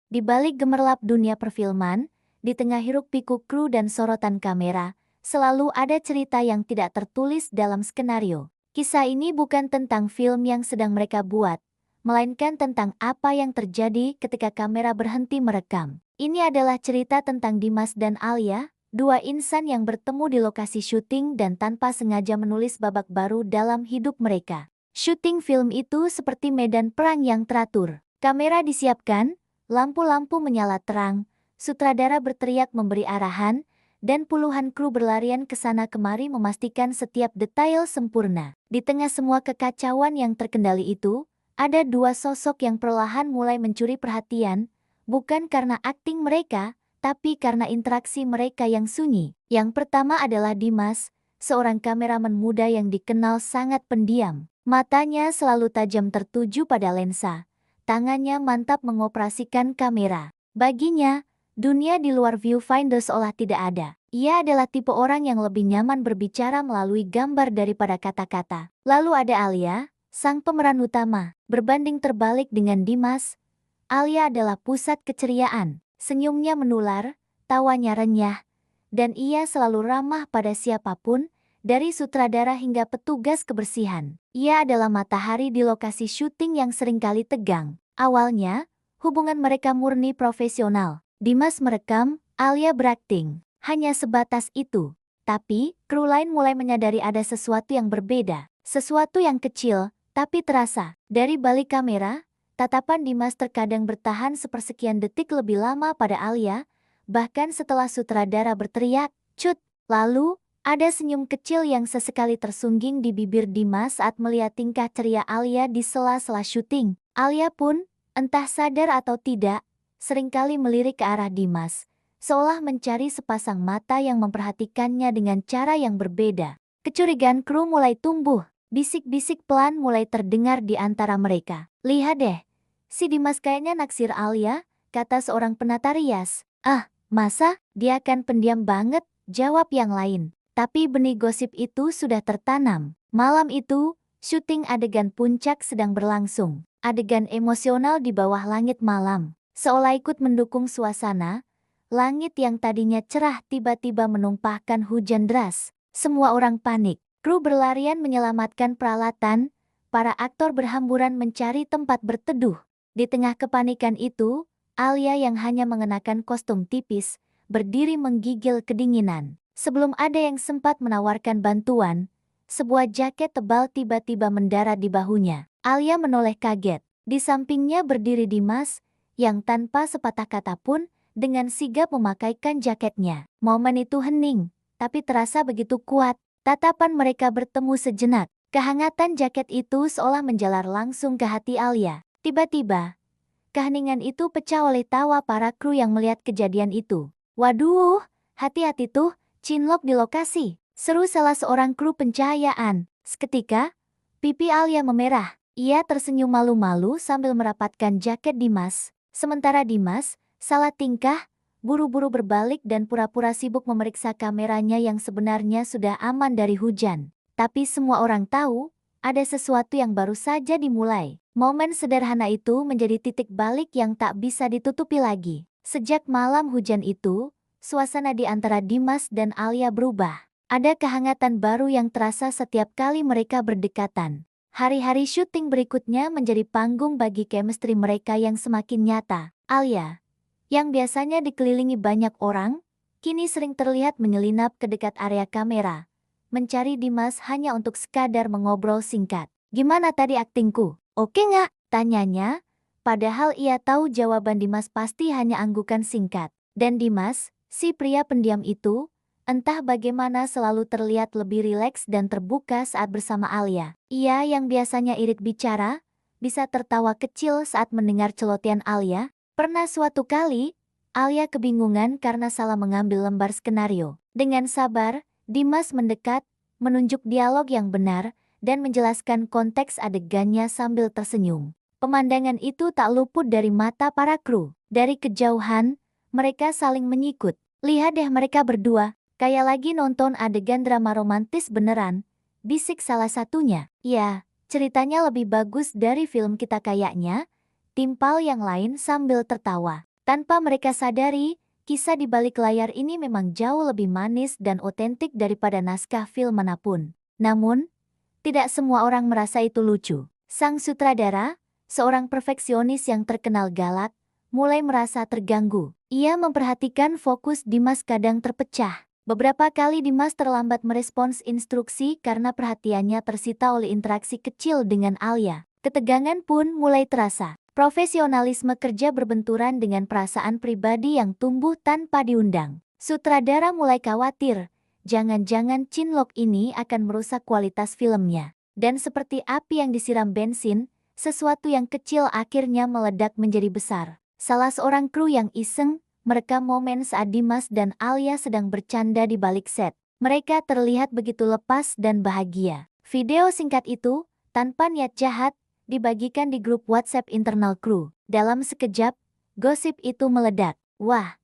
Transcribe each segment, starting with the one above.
Di balik gemerlap dunia perfilman, di tengah hiruk-pikuk kru dan sorotan kamera, selalu ada cerita yang tidak tertulis dalam skenario. Kisah ini bukan tentang film yang sedang mereka buat, melainkan tentang apa yang terjadi ketika kamera berhenti merekam. Ini adalah cerita tentang Dimas dan Alia, dua insan yang bertemu di lokasi syuting dan tanpa sengaja menulis babak baru dalam hidup mereka. Syuting film itu seperti medan perang yang teratur. Kamera disiapkan, lampu-lampu menyala terang, sutradara berteriak memberi arahan, dan puluhan kru berlarian ke sana kemari memastikan setiap detail sempurna. Di tengah semua kekacauan yang terkendali itu, ada dua sosok yang perlahan mulai mencuri perhatian, bukan karena akting mereka, tapi karena interaksi mereka yang sunyi. Yang pertama adalah Dimas, seorang kameramen muda yang dikenal sangat pendiam. Matanya selalu tajam tertuju pada lensa. Tangannya mantap mengoperasikan kamera. Baginya, dunia di luar viewfinder seolah tidak ada. Ia adalah tipe orang yang lebih nyaman berbicara melalui gambar daripada kata-kata. Lalu ada Alia, sang pemeran utama. Berbanding terbalik dengan Dimas, Alia adalah pusat keceriaan. Senyumnya menular, tawanya renyah, dan ia selalu ramah pada siapapun, dari sutradara hingga petugas kebersihan. Ia adalah matahari di lokasi syuting yang seringkali tegang. Awalnya, hubungan mereka murni profesional. Dimas merekam, Alia berakting. Hanya sebatas itu. Tapi, kru lain mulai menyadari ada sesuatu yang berbeda. Sesuatu yang kecil, tapi terasa. Dari balik kamera, tatapan Dimas terkadang bertahan sepersekian detik lebih lama pada Alia, bahkan setelah sutradara berteriak, "Cut!" Lalu, ada senyum kecil yang sesekali tersungging di bibir Dimas saat melihat tingkah ceria Alia di sela-sela syuting. Alia pun, entah sadar atau tidak, seringkali melirik ke arah Dimas, seolah mencari sepasang mata yang memperhatikannya dengan cara yang berbeda. Kecurigaan kru mulai tumbuh, bisik-bisik pelan mulai terdengar di antara mereka. "Lihat deh, si Dimas kayaknya naksir Alia," kata seorang penata rias. "Ah, masa? Dia kan pendiam banget," jawab yang lain. Tapi benih gosip itu sudah tertanam. Malam itu, syuting adegan puncak sedang berlangsung. Adegan emosional di bawah langit malam. Seolah ikut mendukung suasana, langit yang tadinya cerah tiba-tiba menumpahkan hujan deras. Semua orang panik. Kru berlarian menyelamatkan peralatan, para aktor berhamburan mencari tempat berteduh. Di tengah kepanikan itu, Alia yang hanya mengenakan kostum tipis, berdiri menggigil kedinginan. Sebelum ada yang sempat menawarkan bantuan, sebuah jaket tebal tiba-tiba mendarat di bahunya. Alia menoleh kaget. Di sampingnya berdiri Dimas, yang tanpa sepatah kata pun, dengan sigap memakaikan jaketnya. Momen itu hening, tapi terasa begitu kuat. Tatapan mereka bertemu sejenak. Kehangatan jaket itu seolah menjalar langsung ke hati Alia. Tiba-tiba, keheningan itu pecah oleh tawa para kru yang melihat kejadian itu. "Waduh, hati-hati tuh, cinlok di lokasi," seru salah seorang kru pencahayaan. Seketika, pipi Alia memerah. Ia tersenyum malu-malu sambil merapatkan jaket Dimas. Sementara Dimas, salah tingkah, buru-buru berbalik dan pura-pura sibuk memeriksa kameranya yang sebenarnya sudah aman dari hujan. Tapi semua orang tahu, ada sesuatu yang baru saja dimulai. Momen sederhana itu menjadi titik balik yang tak bisa ditutupi lagi. Sejak malam hujan itu, suasana di antara Dimas dan Alia berubah. Ada kehangatan baru yang terasa setiap kali mereka berdekatan. Hari-hari syuting berikutnya menjadi panggung bagi chemistry mereka yang semakin nyata. Alia, yang biasanya dikelilingi banyak orang, kini sering terlihat menyelinap ke dekat area kamera, mencari Dimas hanya untuk sekadar mengobrol singkat. "Gimana tadi aktingku? Oke nggak?" tanyanya, padahal ia tahu jawaban Dimas pasti hanya anggukan singkat. Dan Dimas, si pria pendiam itu, entah bagaimana selalu terlihat lebih rileks dan terbuka saat bersama Alia. Ia yang biasanya irit bicara, bisa tertawa kecil saat mendengar celotehan Alia. Pernah suatu kali, Alia kebingungan karena salah mengambil lembar skenario. Dengan sabar, Dimas mendekat, menunjuk dialog yang benar, dan menjelaskan konteks adegannya sambil tersenyum. Pemandangan itu tak luput dari mata para kru. Dari kejauhan, mereka saling menyikut. "Lihat deh mereka berdua, kayak lagi nonton adegan drama romantis beneran," bisik salah satunya. "Ya, ceritanya lebih bagus dari film kita kayaknya," timpal yang lain sambil tertawa. Tanpa mereka sadari, kisah di balik layar ini memang jauh lebih manis dan otentik daripada naskah film manapun. Namun, tidak semua orang merasa itu lucu. Sang sutradara, seorang perfeksionis yang terkenal galak, mulai merasa terganggu. Ia memperhatikan fokus Dimas kadang terpecah. Beberapa kali Dimas terlambat merespons instruksi karena perhatiannya tersita oleh interaksi kecil dengan Alia. Ketegangan pun mulai terasa. Profesionalisme kerja berbenturan dengan perasaan pribadi yang tumbuh tanpa diundang. Sutradara mulai khawatir, jangan-jangan Chinlock ini akan merusak kualitas filmnya. Dan seperti api yang disiram bensin, sesuatu yang kecil akhirnya meledak menjadi besar. Salah seorang kru yang iseng merekam momen saat Dimas dan Alia sedang bercanda di balik set. Mereka terlihat begitu lepas dan bahagia. Video singkat itu, tanpa niat jahat, dibagikan di grup WhatsApp internal kru. Dalam sekejap, gosip itu meledak. Wah,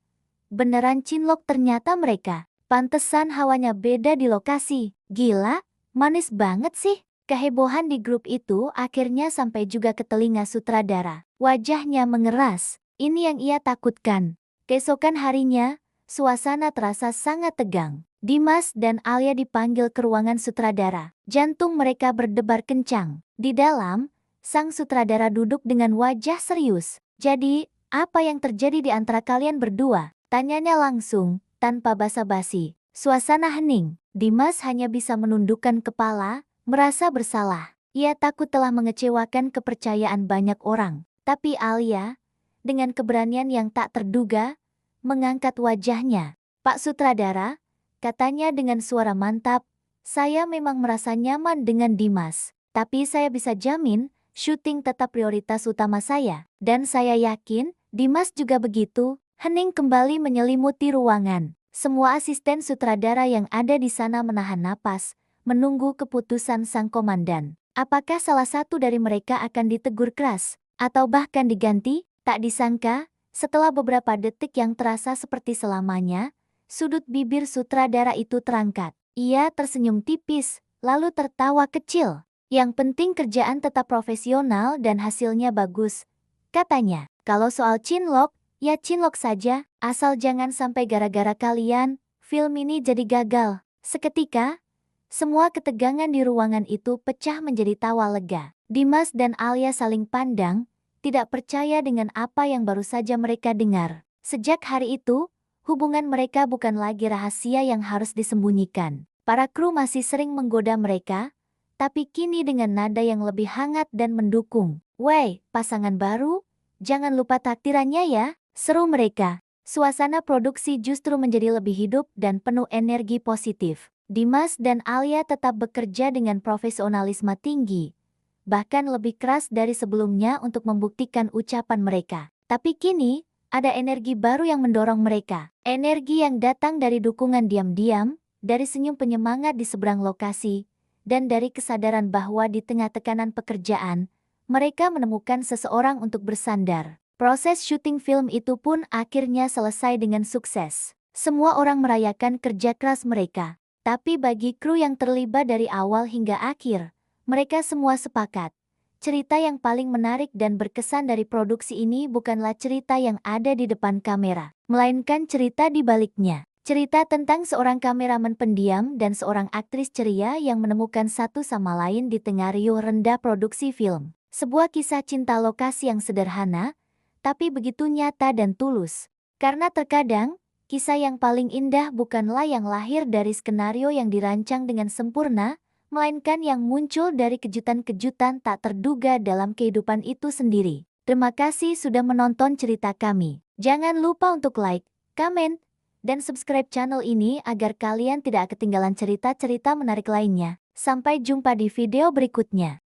beneran Chinlock ternyata mereka. Pantesan hawanya beda di lokasi. Gila, manis banget sih. Kehebohan di grup itu akhirnya sampai juga ke telinga sutradara. Wajahnya mengeras. Ini yang ia takutkan. Keesokan harinya, suasana terasa sangat tegang. Dimas dan Alia dipanggil ke ruangan sutradara. Jantung mereka berdebar kencang. Di dalam, sang sutradara duduk dengan wajah serius. Jadi, apa yang terjadi di antara kalian berdua? Tanyanya langsung, tanpa basa-basi. Suasana hening. Dimas hanya bisa menundukkan kepala, merasa bersalah. Ia takut telah mengecewakan kepercayaan banyak orang. Tapi Alia, dengan keberanian yang tak terduga, mengangkat wajahnya. Pak Sutradara, katanya dengan suara mantap, saya memang merasa nyaman dengan Dimas. Tapi saya bisa jamin, syuting tetap prioritas utama saya. Dan saya yakin, Dimas juga begitu. Hening kembali menyelimuti ruangan. Semua asisten sutradara yang ada di sana menahan napas, menunggu keputusan sang komandan. Apakah salah satu dari mereka akan ditegur keras, atau bahkan diganti? Tak disangka, setelah beberapa detik yang terasa seperti selamanya, sudut bibir sutradara itu terangkat. Ia tersenyum tipis, lalu tertawa kecil. Yang penting kerjaan tetap profesional dan hasilnya bagus. Katanya, kalau soal Chinlock, ya Chinlock saja, asal jangan sampai gara-gara kalian, film ini jadi gagal. Seketika, semua ketegangan di ruangan itu pecah menjadi tawa lega. Dimas dan Alia saling pandang, tidak percaya dengan apa yang baru saja mereka dengar. Sejak hari itu, hubungan mereka bukan lagi rahasia yang harus disembunyikan. Para kru masih sering menggoda mereka, tapi kini dengan nada yang lebih hangat dan mendukung. Wey, pasangan baru, jangan lupa takdirannya ya, seru mereka. Suasana produksi justru menjadi lebih hidup dan penuh energi positif. Dimas dan Alia tetap bekerja dengan profesionalisme tinggi, bahkan lebih keras dari sebelumnya untuk membuktikan ucapan mereka. Tapi kini, ada energi baru yang mendorong mereka. Energi yang datang dari dukungan diam-diam, dari senyum penyemangat di seberang lokasi, dan dari kesadaran bahwa di tengah tekanan pekerjaan, mereka menemukan seseorang untuk bersandar. Proses syuting film itu pun akhirnya selesai dengan sukses. Semua orang merayakan kerja keras mereka. Tapi bagi kru yang terlibat dari awal hingga akhir, mereka semua sepakat. Cerita yang paling menarik dan berkesan dari produksi ini bukanlah cerita yang ada di depan kamera, melainkan cerita di baliknya. Cerita tentang seorang kameramen pendiam dan seorang aktris ceria yang menemukan satu sama lain di tengah riuh rendah produksi film. Sebuah kisah cinta lokasi yang sederhana, tapi begitu nyata dan tulus. Karena terkadang, kisah yang paling indah bukanlah yang lahir dari skenario yang dirancang dengan sempurna, melainkan yang muncul dari kejutan-kejutan tak terduga dalam kehidupan itu sendiri. Terima kasih sudah menonton cerita kami. Jangan lupa untuk like, komen, dan subscribe channel ini agar kalian tidak ketinggalan cerita-cerita menarik lainnya. Sampai jumpa di video berikutnya.